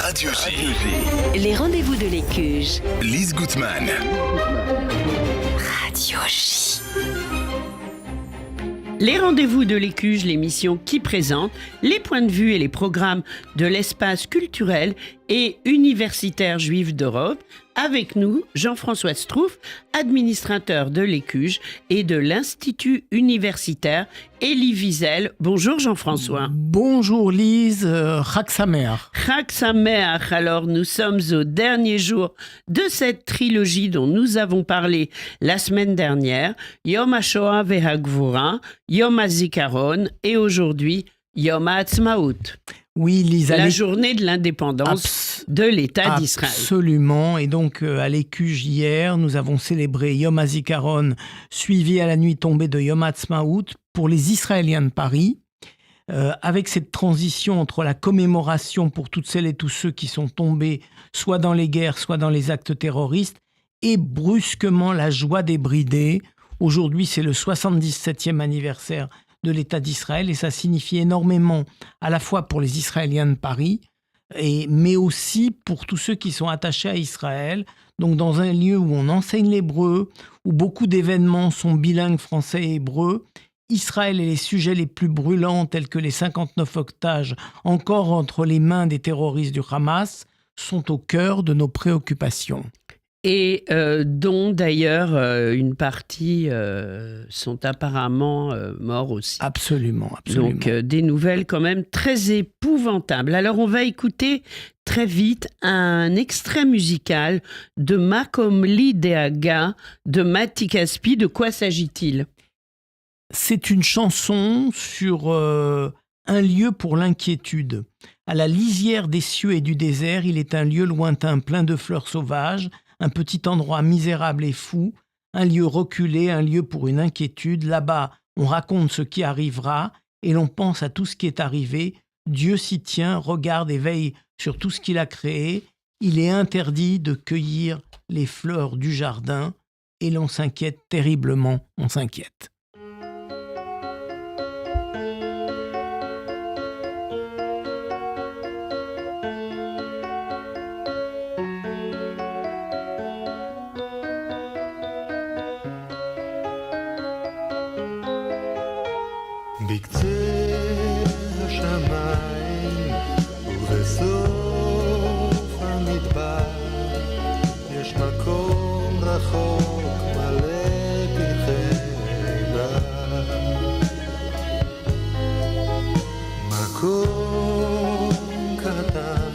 Radio J. Les rendez-vous de l'Écuge. Lise Gutmann. Radio J. Les rendez-vous de l'Écuge, l'émission qui présente les points de vue et les programmes de l'espace culturel et universitaire juif d'Europe. Avec nous, Jean-François Strouf, administrateur de l'Écuge et de l'Institut universitaire Elie Wiesel. Bonjour Jean-François. Bonjour Lise, Chag Sameach. Chag Sameach. Alors nous sommes au dernier jour de cette trilogie dont nous avons parlé la semaine dernière. Yom HaShoah veHaGvura, Yom HaZikaron et aujourd'hui Yom HaAtzmaut. Oui, Lisa, la journée de l'indépendance de l'État d'Israël. Absolument. Et donc, à l'Écuge hier, nous avons célébré Yom HaZikaron, suivi à la nuit tombée de Yom HaAtzmaut pour les Israéliens de Paris, avec cette transition entre la commémoration pour toutes celles et tous ceux qui sont tombés soit dans les guerres, soit dans les actes terroristes, et brusquement la joie débridée. Aujourd'hui, c'est le 77e anniversaire de l'État d'Israël et ça signifie énormément à la fois pour les Israéliens de Paris mais aussi pour tous ceux qui sont attachés à Israël. Donc dans un lieu où on enseigne l'hébreu, où beaucoup d'événements sont bilingues français et hébreu, Israël et les sujets les plus brûlants tels que les 59 otages encore entre les mains des terroristes du Hamas sont au cœur de nos préoccupations. Et dont d'ailleurs une partie sont apparemment morts aussi. Absolument. Donc des nouvelles quand même très épouvantables. Alors on va écouter très vite un extrait musical de Makom Li Deaga de Matti Caspi. De quoi s'agit-il ? C'est une chanson sur un lieu pour l'inquiétude. À la lisière des cieux et du désert, il est un lieu lointain plein de fleurs sauvages, un petit endroit misérable et fou, un lieu reculé, un lieu pour une inquiétude. Là-bas, on raconte ce qui arrivera et l'on pense à tout ce qui est arrivé. Dieu s'y tient, regarde et veille sur tout ce qu'il a créé. Il est interdit de cueillir les fleurs du jardin et l'on s'inquiète terriblement, on s'inquiète. בקצה השמיים ובסוף המדבר יש מקום רחוק מלא פרחי בר, מקום קטן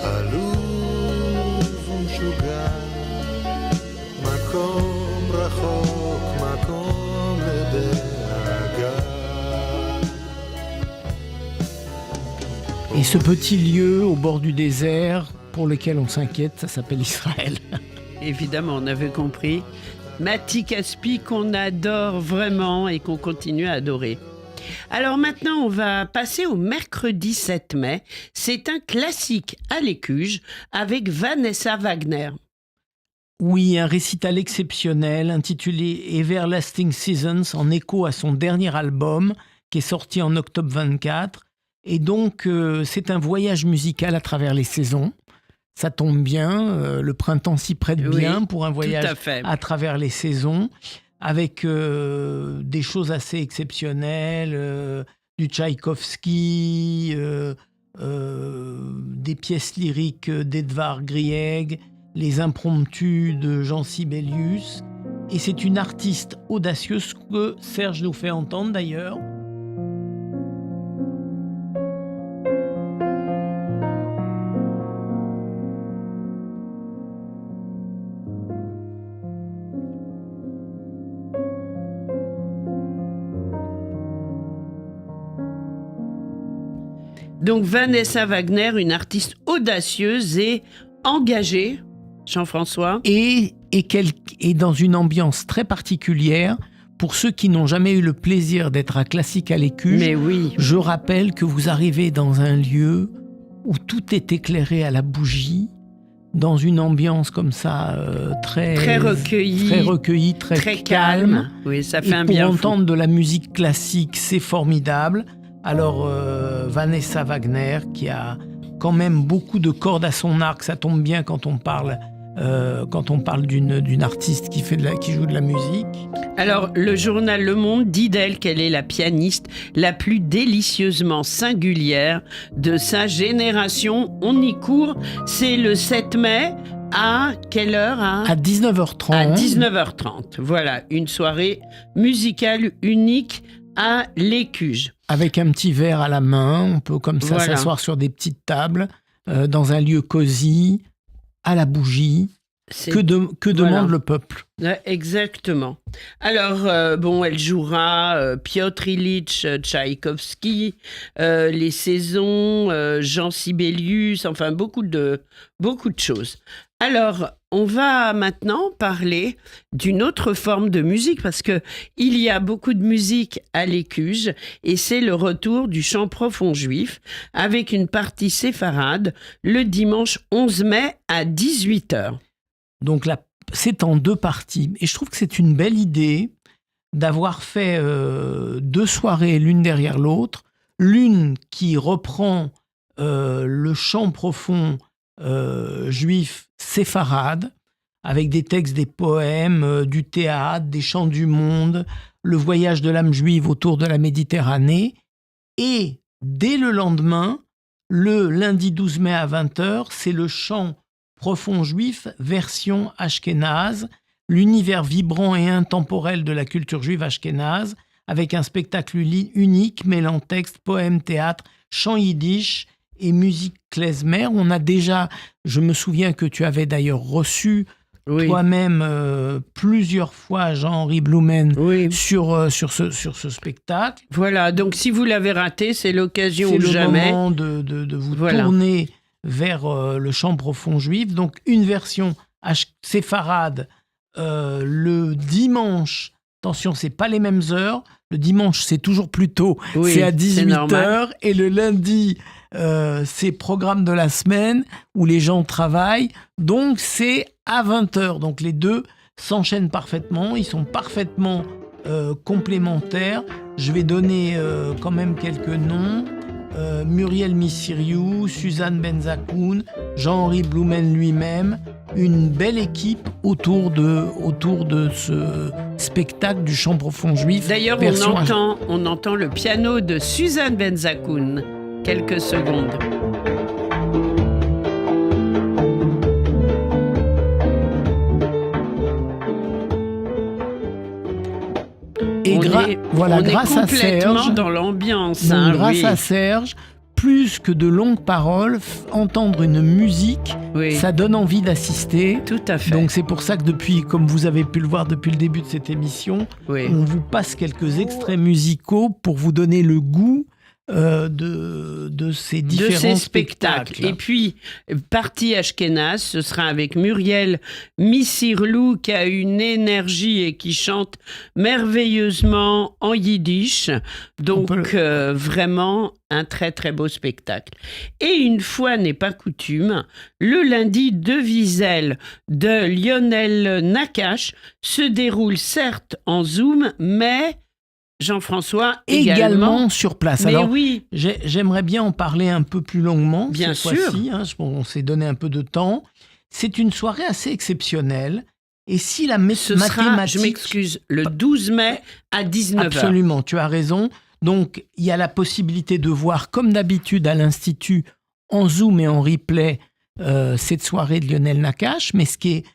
עלוב ומשוגע, מקום רחוק, מקום לדרך. Et ce petit lieu au bord du désert pour lequel on s'inquiète, ça s'appelle Israël. Évidemment, on avait compris. Matti Caspi qu'on adore vraiment et qu'on continue à adorer. Alors maintenant, on va passer au mercredi 7 mai. C'est un classique à l'Écuge avec Vanessa Wagner. Oui, un récital exceptionnel intitulé Everlasting Seasons en écho à son dernier album qui est sorti en octobre 24. Et donc, c'est un voyage musical à travers les saisons. Ça tombe bien, le printemps s'y prête bien pour un voyage à travers les saisons, avec des choses assez exceptionnelles, du Tchaïkovski, des pièces lyriques d'Edvard Grieg, les impromptus de Jean Sibelius. Et c'est une artiste audacieuse que Serge nous fait entendre d'ailleurs. Donc Vanessa Wagner, une artiste audacieuse et engagée, Jean-François. Et dans une ambiance très particulière. Pour ceux qui n'ont jamais eu le plaisir d'être à Classique à l'Écuge, je rappelle que vous arrivez dans un lieu où tout est éclairé à la bougie, dans une ambiance comme ça très recueillie, très calme. Oui, ça fait un bien fou. Pour entendre fou. de la musique classique, c'est formidable. Alors Vanessa Wagner qui a quand même beaucoup de cordes à son arc. Ça tombe bien quand on parle d'une artiste qui joue de la musique. Alors, le journal Le Monde dit d'elle qu'elle est la pianiste la plus délicieusement singulière de sa génération. On y court, c'est le 7 mai. À quelle heure? À 19h30. À 19h30. Voilà, une soirée musicale unique à l'Écuge. Avec un petit verre à la main, on peut comme ça s'asseoir sur des petites tables, dans un lieu cosy, à la bougie. Que demande le peuple? Exactement. Alors, elle jouera Piotr Ilyich Tchaïkovski, les saisons, Jean Sibelius, enfin beaucoup de choses. Alors, on va maintenant parler d'une autre forme de musique parce que il y a beaucoup de musique à l'Écuge et c'est le retour du chant profond juif avec une partie séfarade le dimanche 11 mai à 18h. Donc là, c'est en 2 parties. Et je trouve que c'est une belle idée d'avoir fait 2 soirées l'une derrière l'autre. L'une qui reprend le chant profond juif séfarade, avec des textes, des poèmes, du théâtre, des chants du monde, le voyage de l'âme juive autour de la Méditerranée. Et dès le lendemain, le lundi 12 mai à 20h, c'est le chant profond juif, version ashkénaze, l'univers vibrant et intemporel de la culture juive ashkénaze, avec un spectacle unique mêlant texte, poème, théâtre, chant yiddish et musique klezmer. On a déjà, je me souviens que tu avais d'ailleurs reçu toi-même plusieurs fois Jean-Henri Blumen sur ce spectacle. Voilà, donc si vous l'avez raté, c'est l'occasion ou jamais. C'est le moment de vous tourner vers le chant profond juif. Donc une version séfarade le dimanche. Attention, c'est pas les mêmes heures. Le dimanche, c'est toujours plus tôt. C'est à 18h. Et le lundi, c'est programme de la semaine où les gens travaillent. Donc, c'est à 20h. Donc, les deux s'enchaînent parfaitement. Ils sont parfaitement complémentaires. Je vais donner quand même quelques noms. Muriel Missiriou, Suzanne Benzakoun, Jean-Henri Blumen lui-même, une belle équipe autour de ce spectacle du chant profond juif. D'ailleurs, on entend le piano de Suzanne Benzakoun. Quelques secondes. Et grâce à Serge, dans l'ambiance. Grâce à Serge, plus que de longues paroles, entendre une musique, ça donne envie d'assister. Tout à fait. Donc c'est pour ça que comme vous avez pu le voir depuis le début de cette émission, on vous passe quelques extraits musicaux pour vous donner le goût de ces différents spectacles. Et puis, partie ashkénaze, ce sera avec Muriel Missirlou qui a une énergie et qui chante merveilleusement en yiddish. Donc, vraiment un très très beau spectacle. Et une fois n'est pas coutume, le lundi de Wiesel de Lionel Nakache se déroule certes en Zoom, mais Jean-François également sur place. Mais alors, oui. J'aimerais bien en parler un peu plus longuement. Bien cette sûr. fois-ci, on s'est donné un peu de temps. C'est une soirée assez exceptionnelle. Et si la mathématique... je m'excuse, le 12 mai à 19h. Absolument, tu as raison. Donc, il y a la possibilité de voir, comme d'habitude à l'Institut, en Zoom et en replay, cette soirée de Lionel Nakache. Mais ce qui est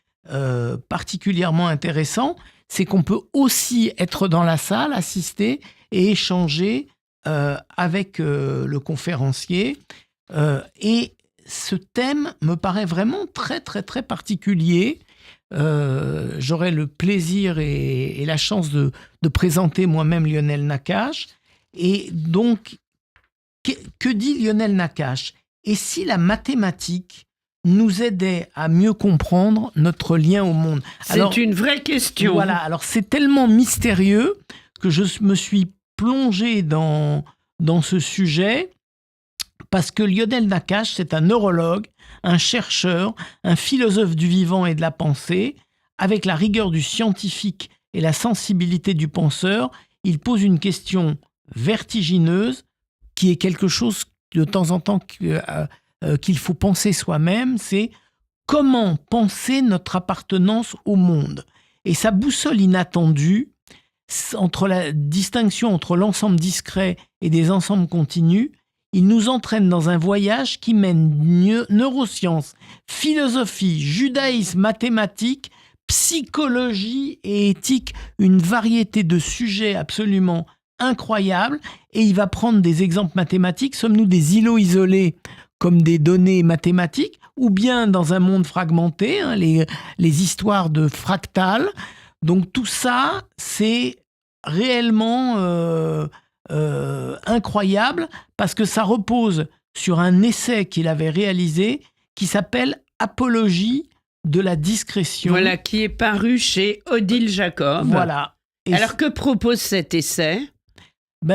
particulièrement intéressant, c'est qu'on peut aussi être dans la salle, assister et échanger avec le conférencier. Et ce thème me paraît vraiment très, très, très particulier. J'aurai le plaisir et la chance de présenter moi-même Lionel Nakache. Et donc, que dit Lionel Nakache? Et si la mathématique nous aidait à mieux comprendre notre lien au monde? C'est une vraie question. Voilà, alors c'est tellement mystérieux que je me suis plongé dans ce sujet parce que Lionel Nakache, c'est un neurologue, un chercheur, un philosophe du vivant et de la pensée. Avec la rigueur du scientifique et la sensibilité du penseur, il pose une question vertigineuse qui est quelque chose de temps en temps qu'il faut penser soi-même, c'est comment penser notre appartenance au monde. Et sa boussole inattendue, entre la distinction entre l'ensemble discret et des ensembles continus, il nous entraîne dans un voyage qui mène neurosciences, philosophie, judaïsme, mathématiques, psychologie et éthique, une variété de sujets absolument incroyables. Et il va prendre des exemples mathématiques. Sommes-nous des îlots isolés comme des données mathématiques, ou bien dans un monde fragmenté, les histoires de fractales. Donc tout ça, c'est réellement incroyable, parce que ça repose sur un essai qu'il avait réalisé qui s'appelle « Apologie de la discrétion ». Voilà, qui est paru chez Odile Jacob. Voilà. Et alors que propose cet essai ?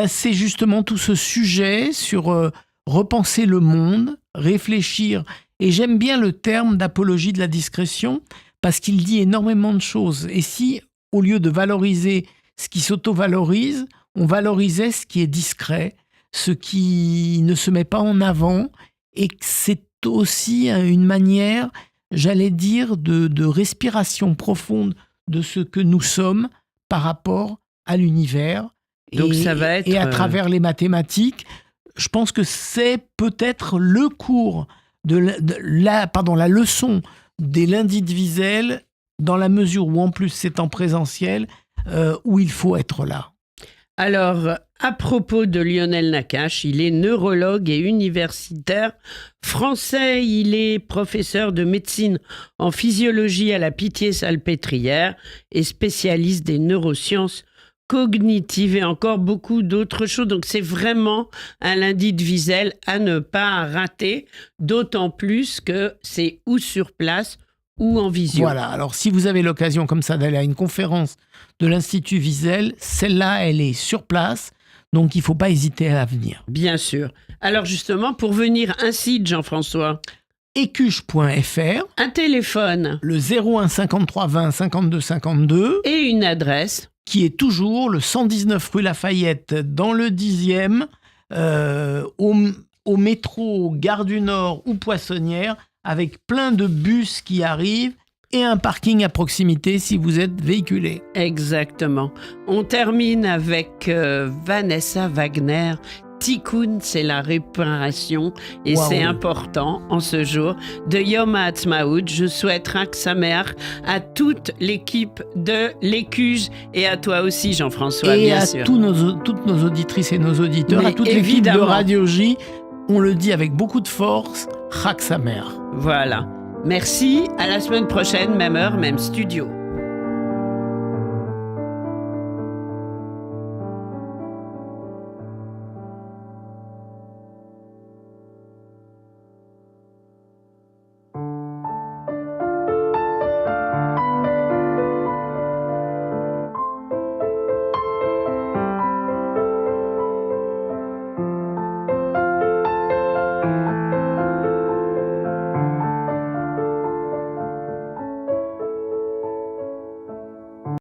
C'est justement tout ce sujet sur repenser le monde, réfléchir. Et j'aime bien le terme d'apologie de la discrétion, parce qu'il dit énormément de choses. Et si, au lieu de valoriser ce qui s'auto-valorise, on valorisait ce qui est discret, ce qui ne se met pas en avant, et que c'est aussi une manière, j'allais dire, de respiration profonde de ce que nous sommes par rapport à l'univers. Donc ça va être... Et à travers les mathématiques, je pense que c'est peut-être le cours la leçon des lundis de Wiesel, dans la mesure où en plus c'est en présentiel, où il faut être là. Alors, à propos de Lionel Nakache, il est neurologue et universitaire français. Il est professeur de médecine en physiologie à la Pitié-Salpêtrière et spécialiste des neurosciences cognitives et encore beaucoup d'autres choses. Donc, c'est vraiment un lundi de Wiesel à ne pas rater, d'autant plus que c'est ou sur place ou en visio. Voilà, alors si vous avez l'occasion comme ça d'aller à une conférence de l'Institut Wiesel, celle-là, elle est sur place, donc il ne faut pas hésiter à venir. Bien sûr. Alors justement, pour venir, un site, Jean-François. Ecuche.fr. Un téléphone. Le 01 53 20 52 52. Et une adresse. Qui est toujours le 119 rue Lafayette, dans le 10e, au métro Gare du Nord ou Poissonnière, avec plein de bus qui arrivent et un parking à proximité si vous êtes véhiculé. Exactement. On termine avec Vanessa Wagner. Tikkun, c'est la réparation et c'est important en ce jour de Yom Ha'atzmaut. Je souhaite Chag Sameach à toute l'équipe de l'Écuge et à toi aussi, Jean-François, et bien à sûr. toutes nos auditrices et nos auditeurs, à toute l'équipe de Radio J. On le dit avec beaucoup de force, Chag Sameach. Voilà. Merci, à la semaine prochaine, même heure, même studio.